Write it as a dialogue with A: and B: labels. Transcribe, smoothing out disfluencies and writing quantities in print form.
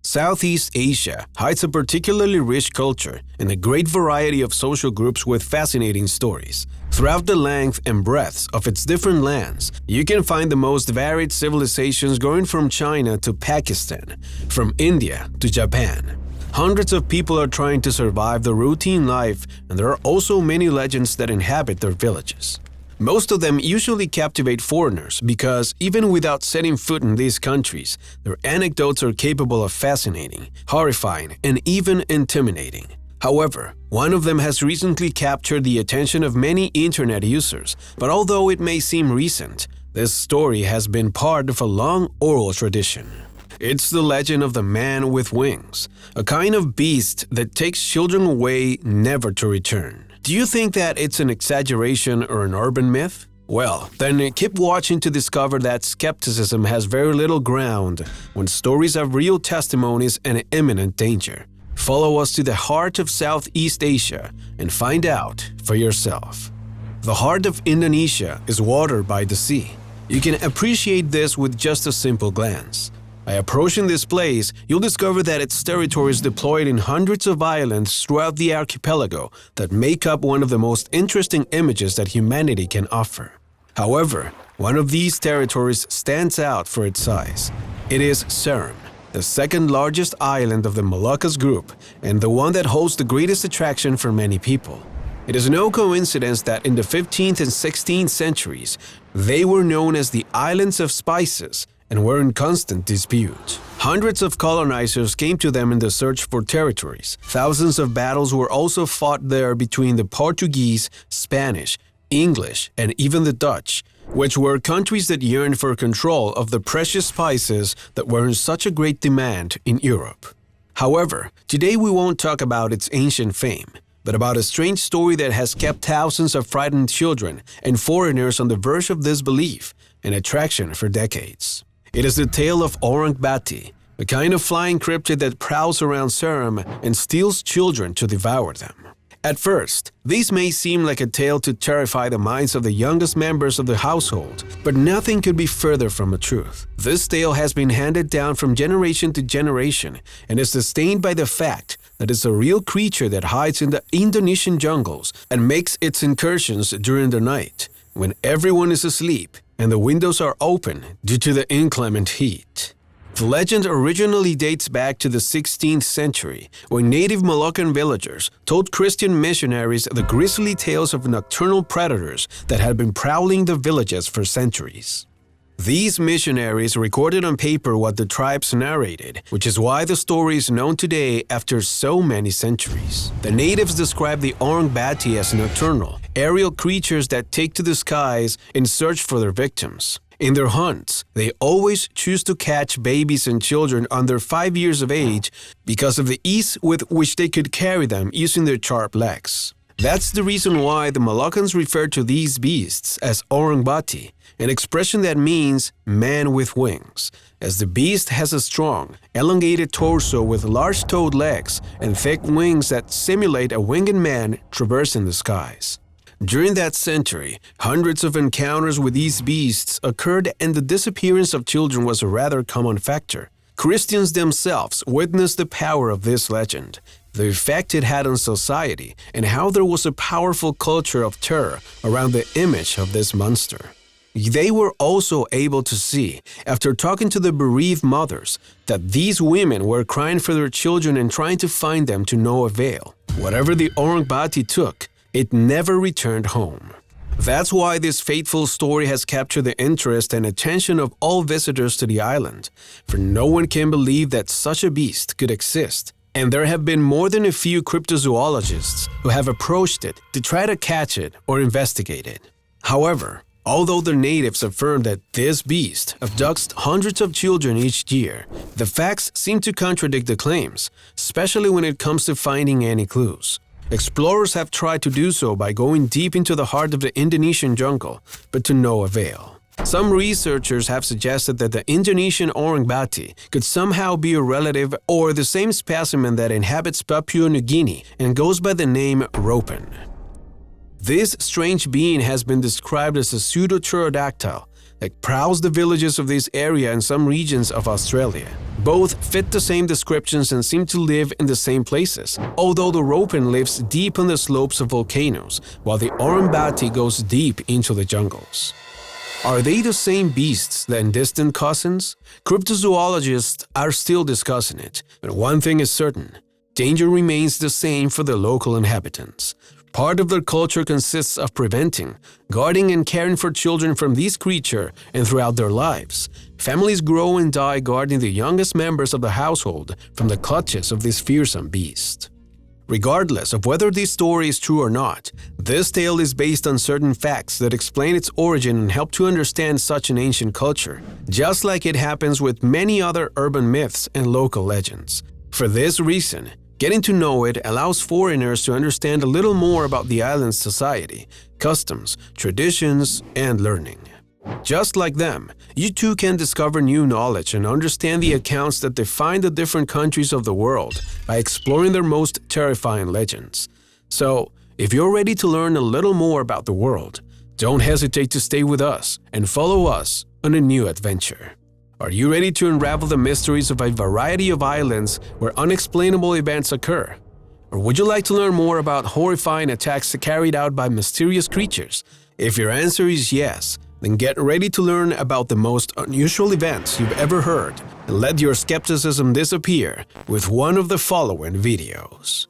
A: Southeast Asia hides a particularly rich culture and a great variety of social groups with fascinating stories. Throughout the length and breadth of its different lands, you can find the most varied civilizations going from China to Pakistan, from India to Japan. Hundreds of people are trying to survive the routine life, and there are also many legends that inhabit their villages. Most of them usually captivate foreigners because, even without setting foot in these countries, their anecdotes are capable of fascinating, horrifying, and even intimidating. However, one of them has recently captured the attention of many internet users, but although it may seem recent, this story has been part of a long oral tradition. It's the legend of the man with wings, a kind of beast that takes children away never to return. Do you think that it's an exaggeration or an urban myth? Well, then keep watching to discover that skepticism has very little ground when stories have real testimonies and imminent danger. Follow us to the heart of Southeast Asia and find out for yourself. The heart of Indonesia is watered by the sea. You can appreciate this with just a simple glance. By approaching this place, you'll discover that its territory is deployed in hundreds of islands throughout the archipelago that make up one of the most interesting images that humanity can offer. However, one of these territories stands out for its size. It is Seram, the second largest island of the Moluccas group and the one that holds the greatest attraction for many people. It is no coincidence that in the 15th and 16th centuries, they were known as the Islands of Spices and were in constant dispute. Hundreds of colonizers came to them in the search for territories. Thousands of battles were also fought there between the Portuguese, Spanish, English, and even the Dutch, which were countries that yearned for control of the precious spices that were in such a great demand in Europe. However, today we won't talk about its ancient fame, but about a strange story that has kept thousands of frightened children and foreigners on the verge of disbelief and attraction for decades. It is the tale of Orang Bati, a kind of flying cryptid that prowls around Seram and steals children to devour them. At first, this may seem like a tale to terrify the minds of the youngest members of the household, but nothing could be further from the truth. This tale has been handed down from generation to generation and is sustained by the fact that it's a real creature that hides in the Indonesian jungles and makes its incursions during the night, when everyone is asleep and the windows are open due to the inclement heat. The legend originally dates back to the 16th century, when native Molokcan villagers told Christian missionaries the grisly tales of nocturnal predators that had been prowling the villages for centuries. These missionaries recorded on paper what the tribes narrated, which is why the story is known today after so many centuries. The natives describe the Orang Bati as nocturnal, aerial creatures that take to the skies in search for their victims. In their hunts, they always choose to catch babies and children under 5 years of age because of the ease with which they could carry them using their sharp legs. That's the reason why the Moluccans refer to these beasts as Orang Bati, an expression that means man with wings, as the beast has a strong, elongated torso with large-toed legs and thick wings that simulate a winged man traversing the skies. During that century, hundreds of encounters with these beasts occurred and the disappearance of children was a rather common factor. Christians themselves witnessed the power of this legend, the effect it had on society, and how there was a powerful culture of terror around the image of this monster. They were also able to see, after talking to the bereaved mothers, that these women were crying for their children and trying to find them to no avail. Whatever the Orang Bati took, it never returned home. That's why this fateful story has captured the interest and attention of all visitors to the island, for no one can believe that such a beast could exist. And there have been more than a few cryptozoologists who have approached it to try to catch it or investigate it. However, although the natives affirm that this beast abducts hundreds of children each year, the facts seem to contradict the claims, especially when it comes to finding any clues. Explorers have tried to do so by going deep into the heart of the Indonesian jungle, but to no avail. Some researchers have suggested that the Indonesian Orang Bati could somehow be a relative or the same specimen that inhabits Papua New Guinea and goes by the name Ropen. This strange being has been described as a pseudo-pterodactyl, like prowls the villages of this area and some regions of Australia. Both fit the same descriptions and seem to live in the same places, although the Ropen lives deep on the slopes of volcanoes, while the Orang Bati goes deep into the jungles. Are they the same beasts than distant cousins? Cryptozoologists are still discussing it, but one thing is certain: danger remains the same for the local inhabitants. Part of their culture consists of preventing, guarding, and caring for children from these creatures, and throughout their lives, families grow and die guarding the youngest members of the household from the clutches of this fearsome beast. Regardless of whether this story is true or not, this tale is based on certain facts that explain its origin and help to understand such an ancient culture, just like it happens with many other urban myths and local legends. For this reason, getting to know it allows foreigners to understand a little more about the island's society, customs, traditions, and learning. Just like them, you too can discover new knowledge and understand the accounts that define the different countries of the world by exploring their most terrifying legends. So, if you're ready to learn a little more about the world, don't hesitate to stay with us and follow us on a new adventure. Are you ready to unravel the mysteries of a variety of islands where unexplainable events occur? Or would you like to learn more about horrifying attacks carried out by mysterious creatures? If your answer is yes, then get ready to learn about the most unusual events you've ever heard and let your skepticism disappear with one of the following videos.